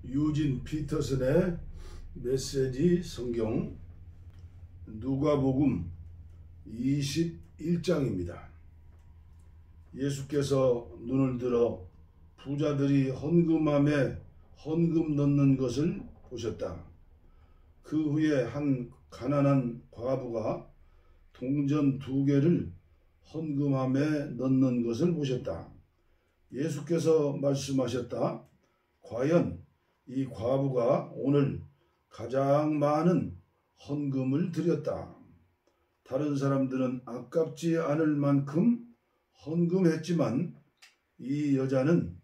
유진 피터슨의 메시지 성경 누가복음 21장입니다. 예수께서 눈을 들어 부자들이 헌금함에 헌금 넣는 것을 보셨다. 그 후에 한 가난한 과부가 동전 2개를 헌금함에 넣는 것을 보셨다. 예수께서 말씀하셨다. 과연 이 과부가 오늘 가장 많은 헌금을 드렸다. 다른 사람들은 아깝지 않을 만큼 헌금했지만 이 여자는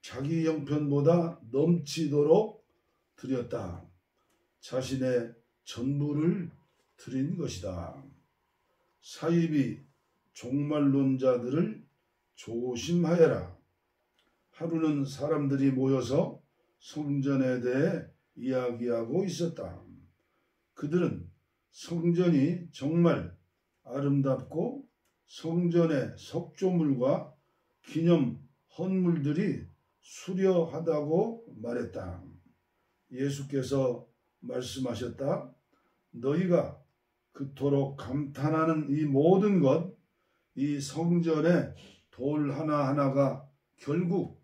자기 형편보다 넘치도록 드렸다. 자신의 전부를 드린 것이다. 사이비 종말론자들을 조심하여라. 하루는 사람들이 모여서 성전에 대해 이야기하고 있었다. 그들은 성전이 정말 아름답고 성전의 석조물과 기념 헌물들이 수려하다고 말했다. 예수께서 말씀하셨다. 너희가 그토록 감탄하는 이 모든 것, 이 성전의 돌 하나하나가 결국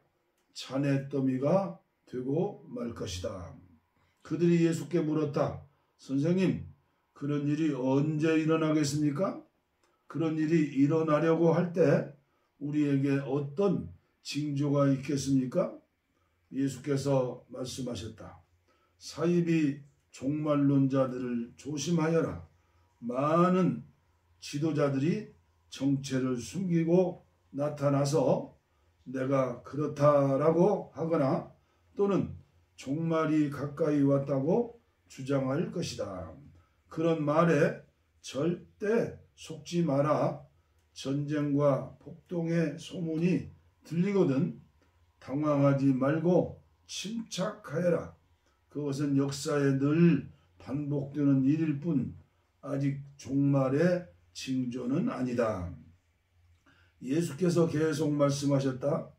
잔해 더미가 되고 말 것이다. 그들이 예수께 물었다. 선생님, 그런 일이 언제 일어나겠습니까? 그런 일이 일어나려고 할 때 우리에게 어떤 징조가 있겠습니까? 예수께서 말씀하셨다. 사이비 종말론자들을 조심하여라. 많은 지도자들이 정체를 숨기고 나타나서 내가 그렇다라고 하거나 또는 종말이 가까이 왔다고 주장할 것이다. 그런 말에 절대 속지 마라. 전쟁과 폭동의 소문이 들리거든 당황하지 말고 침착하여라. 그것은 역사에 늘 반복되는 일일 뿐 아직 종말의 징조는 아니다. 예수께서 계속 말씀하셨다.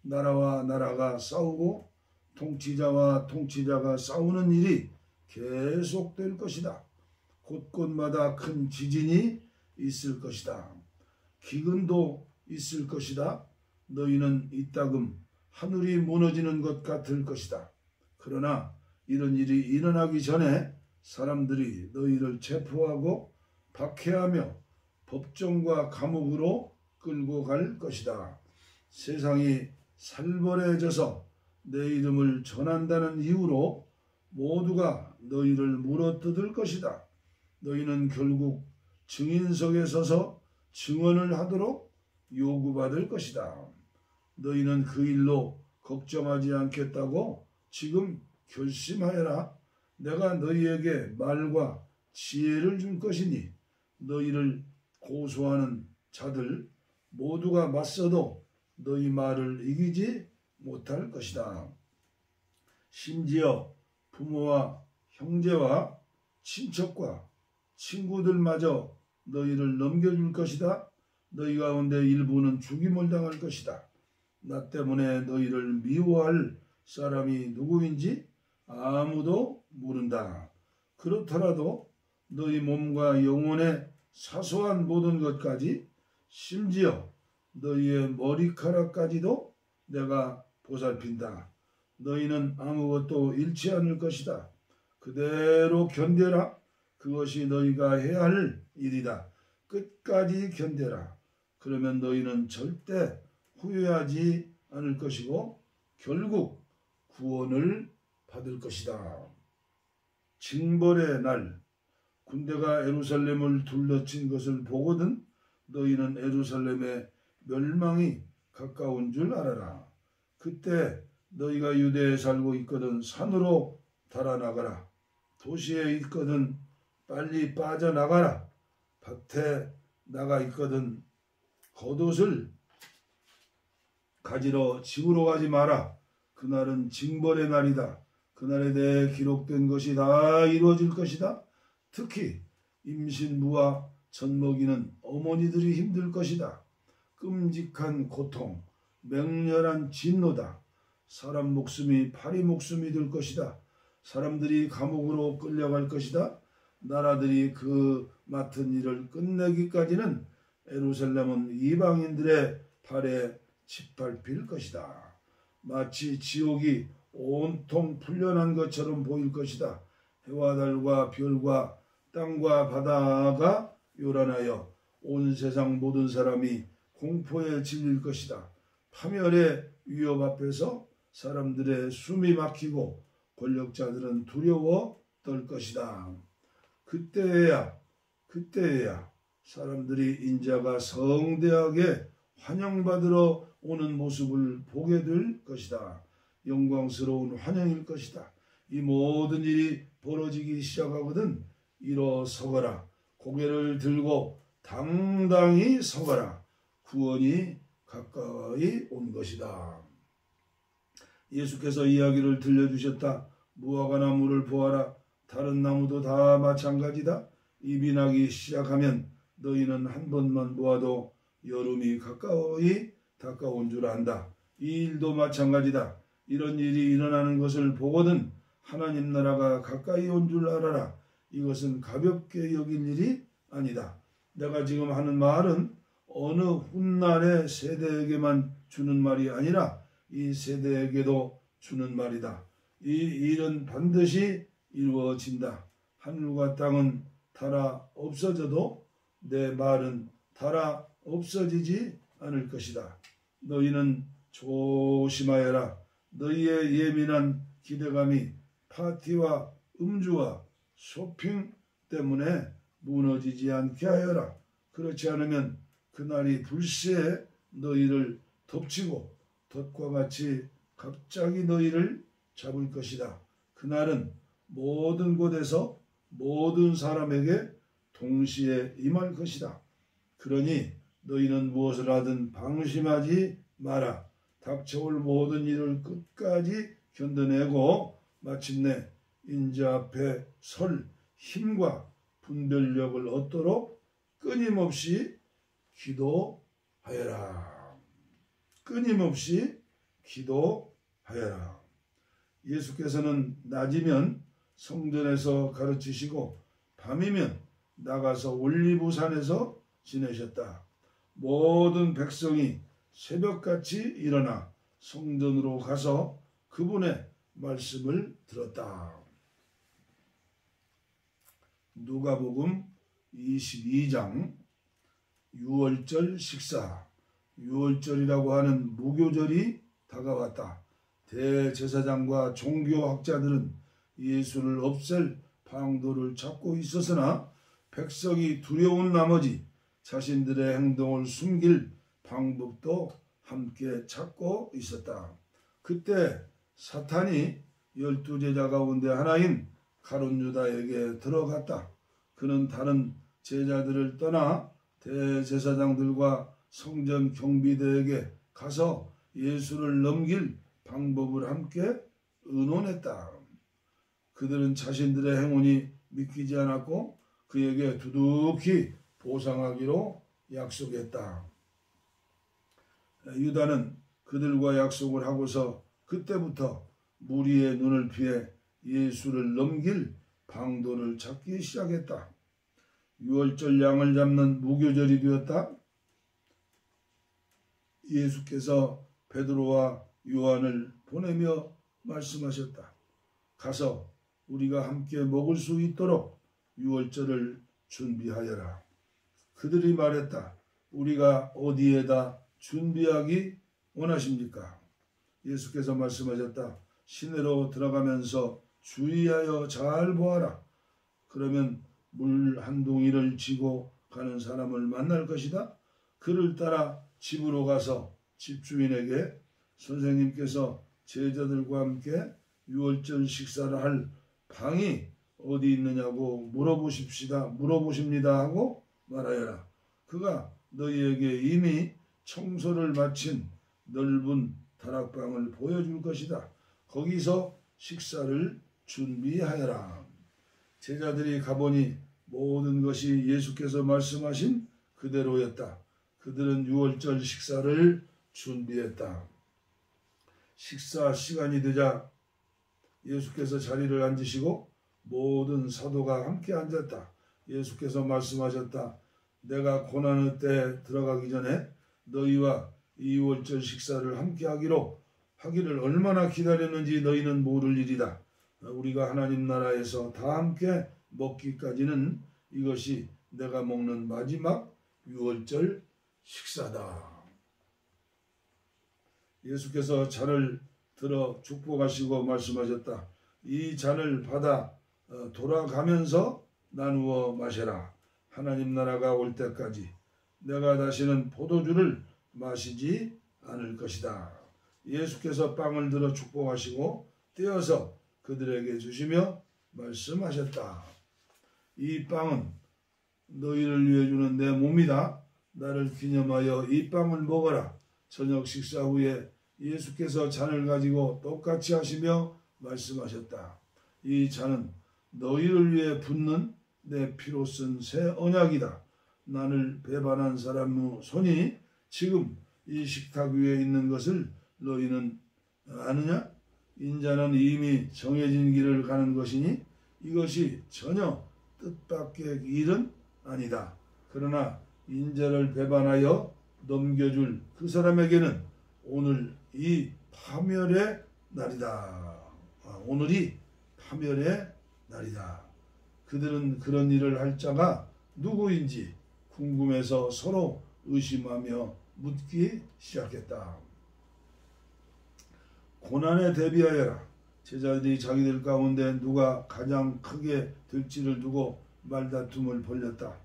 나라와 나라가 싸우고 통치자와 통치자가 싸우는 일이 계속될 것이다. 곳곳마다 큰 지진이 있을 것이다. 기근도 있을 것이다. 너희는 이따금 하늘이 무너지는 것 같을 것이다. 그러나 이런 일이 일어나기 전에 사람들이 너희를 체포하고 박해하며 법정과 감옥으로 끌고 갈 것이다. 세상이 살벌해져서 내 이름을 전한다는 이유로 모두가 너희를 물어뜯을 것이다. 너희는 결국 증인석에 서서 증언을 하도록 요구받을 것이다. 너희는 그 일로 걱정하지 않겠다고 지금 결심하여라. 내가 너희에게 말과 지혜를 줄 것이니 너희를 고소하는 자들 모두가 맞서도 너희 말을 이기지 못할 것이다. 심지어 부모와 형제와 친척과 친구들마저 너희를 넘겨줄 것이다. 너희 가운데 일부는 죽임을 당할 것이다. 나 때문에 너희를 미워할 사람이 누구인지 아무도 모른다. 그렇더라도 너희 몸과 영혼의 사소한 모든 것까지 심지어 너희의 머리카락까지도 내가 보살핀다. 너희는 아무것도 잃지 않을 것이다. 그대로 견뎌라. 그것이 너희가 해야 할 일이다. 끝까지 견뎌라. 그러면 너희는 절대 후회하지 않을 것이고 결국 구원을 받을 것이다. 징벌의 날, 군대가 예루살렘을 둘러친 것을 보거든 너희는 예루살렘의 멸망이 가까운 줄 알아라. 그때 너희가 유대에 살고 있거든 산으로 달아나가라. 도시에 있거든 빨리 빠져나가라. 밭에 나가 있거든 겉옷을 가지러 집으로 가지 마라. 그날은 징벌의 날이다. 그날에 대해 기록된 것이 다 이루어질 것이다. 특히 임신부와 젖먹이는 어머니들이 힘들 것이다. 끔찍한 고통, 맹렬한 진노다. 사람 목숨이 파리 목숨이 될 것이다. 사람들이 감옥으로 끌려갈 것이다. 나라들이 그 맡은 일을 끝내기까지는 예루살렘은 이방인들의 발에 짓밟힐 것이다. 마치 지옥이 온통 풀려난 것처럼 보일 것이다. 해와 달과 별과 땅과 바다가 요란하여 온 세상 모든 사람이 공포에 질릴 것이다. 파멸의 위협 앞에서 사람들의 숨이 막히고 권력자들은 두려워 떨 것이다. 그때야 사람들이 인자가 성대하게 환영받으러 오는 모습을 보게 될 것이다. 영광스러운 환영일 것이다. 이 모든 일이 벌어지기 시작하거든 일어서거라. 고개를 들고 당당히 서거라. 구원이 가까이 온 것이다. 예수께서 이야기를 들려주셨다. 무화과 나무를 보아라. 다른 나무도 다 마찬가지다. 잎이 나기 시작하면 너희는 한 번만 보아도 여름이 가까이 다가온 줄 안다. 이 일도 마찬가지다. 이런 일이 일어나는 것을 보거든 하나님 나라가 가까이 온 줄 알아라. 이것은 가볍게 여길 일이 아니다. 내가 지금 하는 말은 어느 훗날의 세대에게만 주는 말이 아니라 이 세대에게도 주는 말이다. 이 일은 반드시 이루어진다. 하늘과 땅은 닳아 없어져도 내 말은 닳아 없어지지 않을 것이다. 너희는 조심하여라. 너희의 예민한 기대감이 파티와 음주와 쇼핑 때문에 무너지지 않게 하여라. 그렇지 않으면 그날이 불시에 너희를 덮치고 덫과 같이 갑자기 너희를 잡을 것이다. 그날은 모든 곳에서 모든 사람에게 동시에 임할 것이다. 그러니 너희는 무엇을 하든 방심하지 마라. 닥쳐올 모든 일을 끝까지 견뎌내고 마침내 인자 앞에 설 힘과 분별력을 얻도록 끊임없이 기도하여라. 끊임없이 기도하여라. 예수께서는 낮이면 성전에서 가르치시고 밤이면 나가서 올리브산에서 지내셨다. 모든 백성이 새벽같이 일어나 성전으로 가서 그분의 말씀을 들었다. 누가복음 22장 유월절 식사. 유월절이라고 하는 무교절이 다가왔다. 대제사장과 종교학자들은 예수를 없앨 방도를 찾고 있었으나 백성이 두려운 나머지 자신들의 행동을 숨길 방법도 함께 찾고 있었다. 그때 사탄이 12제자 가운데 하나인 가룟 유다에게 들어갔다. 그는 다른 제자들을 떠나 대제사장들과 성전 경비대에게 가서 예수를 넘길 방법을 함께 의논했다. 그들은 자신들의 행운이 믿기지 않았고 그에게 두둑히 보상하기로 약속했다. 유다는 그들과 약속을 하고서 그때부터 무리의 눈을 피해 예수를 넘길 방도를 찾기 시작했다. 유월절 양을 잡는 무교절이 되었다. 예수께서 베드로와 요한을 보내며 말씀하셨다. 가서 우리가 함께 먹을 수 있도록 유월절을 준비하여라. 그들이 말했다. 우리가 어디에다 준비하기 원하십니까? 예수께서 말씀하셨다. 시내로 들어가면서 주의하여 잘 보아라. 그러면 물 한 동이를 지고 가는 사람을 만날 것이다. 그를 따라 집으로 가서 집주인에게 선생님께서 제자들과 함께 유월절 식사를 할 방이 어디 있느냐고 물어보십니다 하고 말하여라. 그가 너희에게 이미 청소를 마친 넓은 다락방을 보여줄 것이다. 거기서 식사를 준비하여라. 제자들이 가보니 모든 것이 예수께서 말씀하신 그대로였다. 그들은 유월절 식사를 준비했다. 식사 시간이 되자 예수께서 자리를 앉으시고 모든 사도가 함께 앉았다. 예수께서 말씀하셨다. 내가 고난의 때 들어가기 전에 너희와 이월절 식사를 함께 하기를 얼마나 기다렸는지 너희는 모를 일이다. 우리가 하나님 나라에서 다 함께 먹기까지는 이것이 내가 먹는 마지막 유월절 식사다. 예수께서 잔을 들어 축복하시고 말씀하셨다. 이 잔을 받아 돌아가면서 나누어 마셔라. 하나님 나라가 올 때까지 내가 다시는 포도주를 마시지 않을 것이다. 예수께서 빵을 들어 축복하시고 떼어서 그들에게 주시며 말씀하셨다. 이 빵은 너희를 위해 주는 내 몸이다. 나를 기념하여 이 빵을 먹어라. 저녁 식사 후에 예수께서 잔을 가지고 똑같이 하시며 말씀하셨다. 이 잔은 너희를 위해 붓는 내 피로 쓴 새 언약이다. 나를 배반한 사람의 손이 지금 이 식탁 위에 있는 것을 너희는 아느냐? 인자는 이미 정해진 길을 가는 것이니 이것이 전혀 뜻밖의 일은 아니다. 그러나 인자를 배반하여 넘겨줄 그 사람에게는 오늘 이 파멸의 날이다. 오늘이 파멸의 날이다. 그들은 그런 일을 할 자가 누구인지 궁금해서 서로 의심하며 묻기 시작했다. 고난에 대비하여라. 제자들이 자기들 가운데 누가 가장 크게 될지를 두고 말다툼을 벌였다.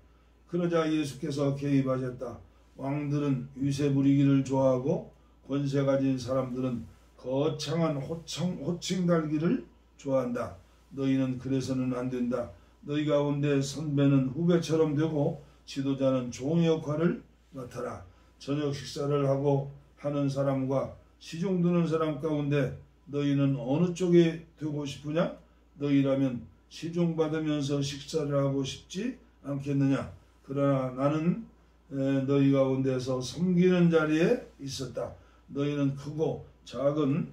그러자 예수께서 개입하셨다. 왕들은 유세 부리기를 좋아하고 권세 가진 사람들은 거창한 호칭 달기를 좋아한다. 너희는 그래서는 안 된다. 너희 가운데 선배는 후배처럼 되고 지도자는 종의 역할을 맡아라. 저녁 식사를 하고 하는 사람과 시중 드는 사람 가운데 너희는 어느 쪽에 되고 싶으냐? 너희라면 시중 받으면서 식사를 하고 싶지 않겠느냐? 그러나 나는 너희 가운데서 섬기는 자리에 있었다. 너희는 크고 작은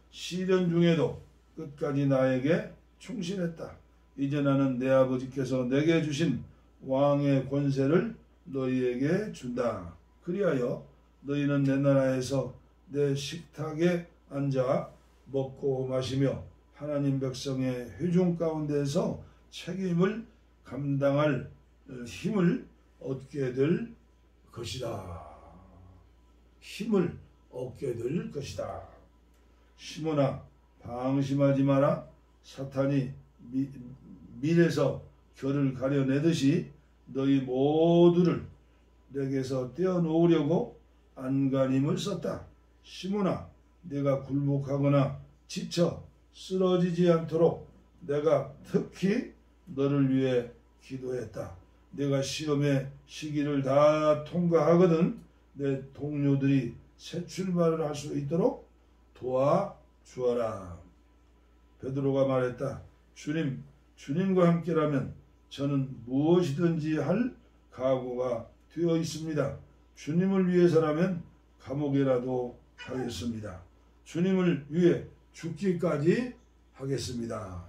시련 중에도 끝까지 나에게 충실했다. 이제 나는 내 아버지께서 내게 주신 왕의 권세를 너희에게 준다. 그리하여 너희는 내 나라에서 내 식탁에 앉아 먹고 마시며 하나님 백성의 회중 가운데서 책임을 감당할 힘을 얻게 될 것이다. 힘을 얻게 될 것이다. 시몬아, 방심하지 마라. 사탄이 밀에서 결을 가려내듯이 너희 모두를 내게서 떼어놓으려고 안간힘을 썼다. 시몬아, 내가 굴복하거나 지쳐 쓰러지지 않도록 내가 특히 너를 위해 기도했다. 내가 시험의 시기를 다 통과하거든 내 동료들이 새 출발을 할 수 있도록 도와주어라. 베드로가 말했다. 주님과 함께라면 저는 무엇이든지 할 각오가 되어 있습니다. 주님을 위해서라면 감옥에라도 하겠습니다. 주님을 위해 죽기까지 하겠습니다.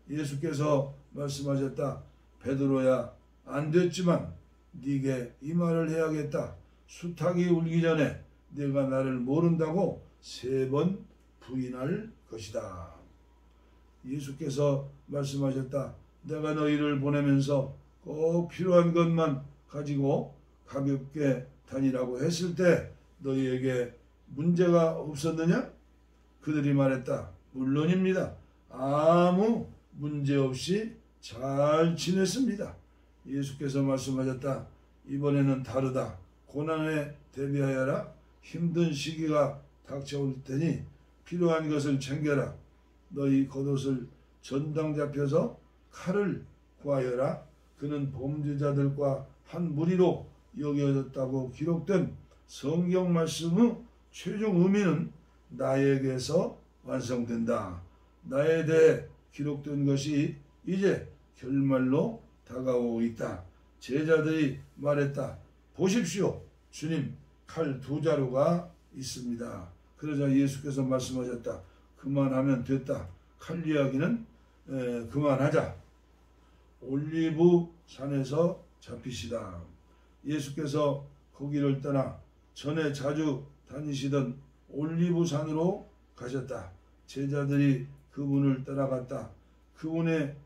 예수께서 말씀하셨다. 베드로야, 안 됐지만 네게 이 말을 해야겠다. 수탉이 울기 전에 네가 나를 모른다고 3번 부인할 것이다. 예수께서 말씀하셨다. 내가 너희를 보내면서 꼭 필요한 것만 가지고 가볍게 다니라고 했을 때 너희에게 문제가 없었느냐? 그들이 말했다. 물론입니다. 아무 문제 없이 잘 지냈습니다. 예수께서 말씀하셨다. 이번에는 다르다. 고난에 대비하여라. 힘든 시기가 닥쳐올 테니 필요한 것을 챙겨라. 너희 겉옷을 전당 잡혀서 칼을 구하여라. 그는 범죄자들과 한 무리로 여겨졌다고 기록된 성경 말씀의 최종 의미는 나에게서 완성된다. 나에 대해 기록된 것이 이제 결말로 다가오고 있다. 제자들이 말했다. 보십시오. 주님, 칼 2자루가 있습니다. 그러자 예수께서 말씀하셨다. 그만하면 됐다. 칼 이야기는 그만하자. 올리브 산에서 잡히시다. 예수께서 거기를 떠나 전에 자주 다니시던 올리브 산으로 가셨다. 제자들이 그분을 따라갔다. 그곳에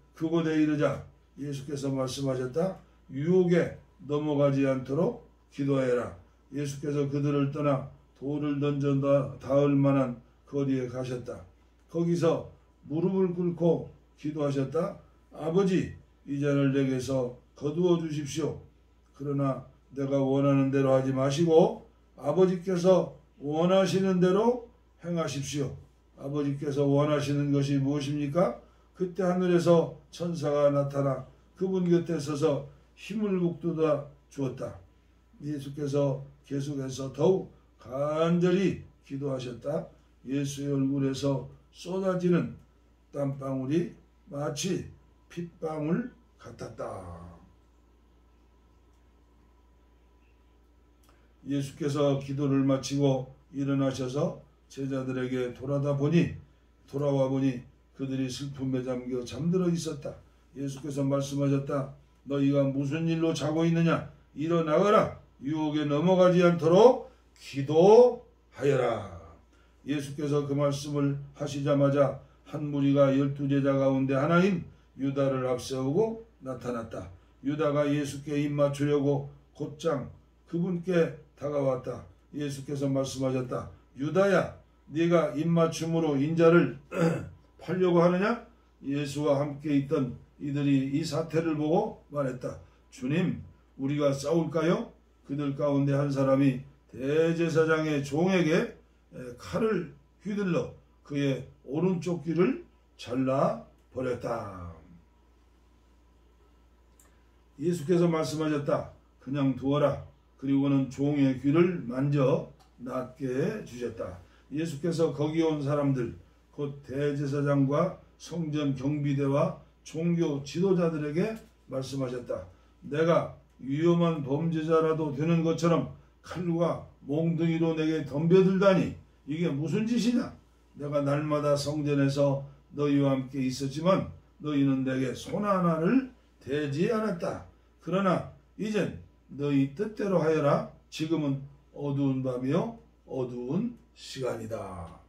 이르자 예수께서 말씀하셨다. 유혹에 넘어가지 않도록 기도해라. 예수께서 그들을 떠나 돌을 던져 닿을 만한 거리에 가셨다. 거기서 무릎을 꿇고 기도하셨다. 아버지, 이 잔을 내게서 거두어 주십시오. 그러나 내가 원하는 대로 하지 마시고 아버지께서 원하시는 대로 행하십시오. 아버지께서 원하시는 것이 무엇입니까? 그때 하늘에서 천사가 나타나 그분 곁에 서서 힘을 북돋아 주었다. 예수께서 계속해서 더욱 간절히 기도하셨다. 예수의 얼굴에서 쏟아지는 땀방울이 마치 핏방울 같았다. 예수께서 기도를 마치고 일어나셔서 제자들에게 돌아와 보니 그들이 슬픔에 잠겨 잠들어 있었다. 예수께서 말씀하셨다. 너희가 무슨 일로 자고 있느냐? 일어나거라. 유혹에 넘어가지 않도록 기도하여라. 예수께서 그 말씀을 하시자마자 한 무리가 12제자 가운데 하나인 유다를 앞세우고 나타났다. 유다가 예수께 입맞추려고 곧장 그분께 다가왔다. 예수께서 말씀하셨다. 유다야, 네가 입맞춤으로 인자를 팔려고 하느냐? 예수와 함께 있던 이들이 이 사태를 보고 말했다. 주님, 우리가 싸울까요? 그들 가운데 한 사람이 대제사장의 종에게 칼을 휘둘러 그의 오른쪽 귀를 잘라버렸다. 예수께서 말씀하셨다. 그냥 두어라. 그리고는 종의 귀를 만져 낫게 해주셨다. 예수께서 거기 온 사람들, 곧 대제사장과 성전 경비대와 종교 지도자들에게 말씀하셨다. 내가 위험한 범죄자라도 되는 것처럼 칼과 몽둥이로 내게 덤벼들다니 이게 무슨 짓이냐? 내가 날마다 성전에서 너희와 함께 있었지만 너희는 내게 손 하나를 대지 않았다. 그러나 이젠 너희 뜻대로 하여라. 지금은 어두운 밤이요 어두운 시간이다.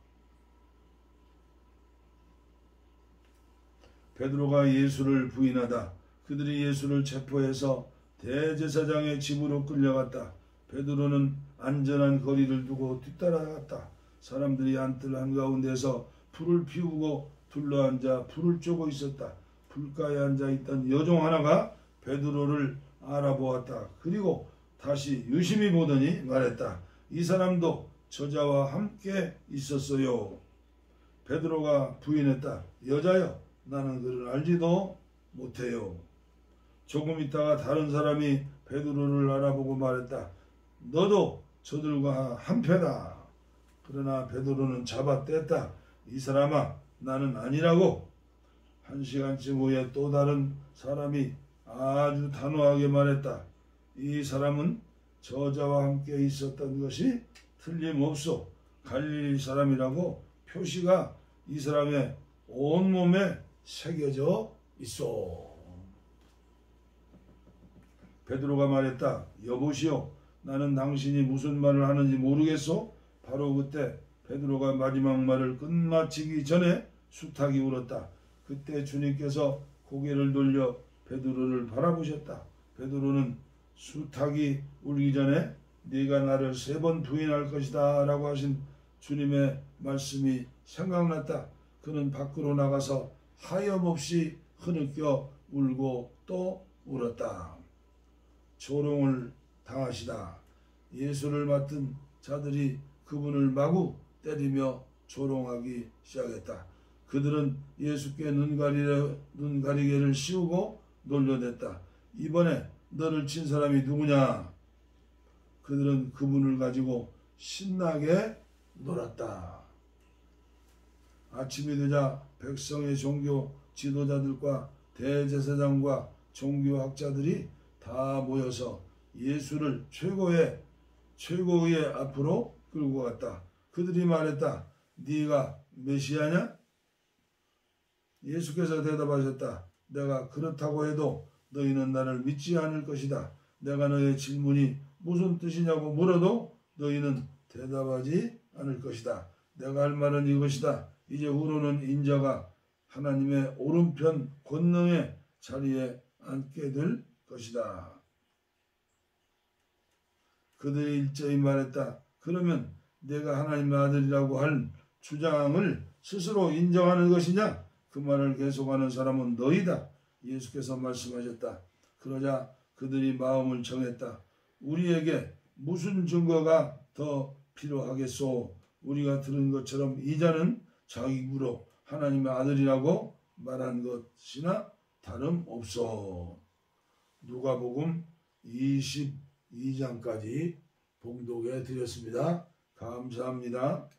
베드로가 예수를 부인하다 그들이 예수를 체포해서 대제사장의 집으로 끌려갔다. 베드로는 안전한 거리를 두고 뒤따라갔다. 사람들이 안뜰 한가운데서 불을 피우고 둘러앉아 불을 쬐고 있었다. 불가에 앉아있던 여종 하나가 베드로를 알아보았다. 그리고 다시 유심히 보더니 말했다. 이 사람도 저자와 함께 있었어요. 베드로가 부인했다. 여자여, 나는 그를 알지도 못해요. 조금 있다가 다른 사람이 베드로를 알아보고 말했다. 너도 저들과 한패다. 그러나 베드로는 잡아뗐다. 이 사람아, 나는 아니라고. 1시간쯤 후에 또 다른 사람이 아주 단호하게 말했다. 이 사람은 저자와 함께 있었던 것이 틀림없소. 갈릴리 사람이라고 표시가 이 사람의 온몸에 새겨져 있어. 베드로가 말했다. 여보시오, 나는 당신이 무슨 말을 하는지 모르겠소. 바로 그때 베드로가 마지막 말을 끝마치기 전에 수탉이 울었다. 그때 주님께서 고개를 돌려 베드로를 바라보셨다. 베드로는 수탉이 울기 전에 네가 나를 3번 부인할 것이다 라고 하신 주님의 말씀이 생각났다. 그는 밖으로 나가서 하염없이 흐느껴 울고 또 울었다. 조롱을 당하시다. 예수를 맡은 자들이 그분을 마구 때리며 조롱하기 시작했다. 그들은 예수께 눈가리개를 씌우고 놀려댔다. 이번에 너를 친 사람이 누구냐? 그들은 그분을 가지고 신나게 놀았다. 아침이 되자 백성의 종교 지도자들과 대제사장과 종교학자들이 다 모여서 예수를 최고의 앞으로 끌고 갔다. 그들이 말했다. 네가 메시아냐? 예수께서 대답하셨다. 내가 그렇다고 해도 너희는 나를 믿지 않을 것이다. 내가 너의 질문이 무슨 뜻이냐고 물어도 너희는 대답하지 않을 것이다. 내가 할 말은 이것이다. 이제 후로는 인자가 하나님의 오른편 권능의 자리에 앉게 될 것이다. 그들이 일제히 말했다. 그러면 내가 하나님의 아들이라고 할 주장을 스스로 인정하는 것이냐? 그 말을 계속하는 사람은 너희다. 예수께서 말씀하셨다. 그러자 그들이 마음을 정했다. 우리에게 무슨 증거가 더 필요하겠소? 우리가 들은 것처럼 이 자는 자기 입으로 하나님의 아들이라고 말한 것이나 다름없어. 누가복음 22장까지 봉독해 드렸습니다. 감사합니다.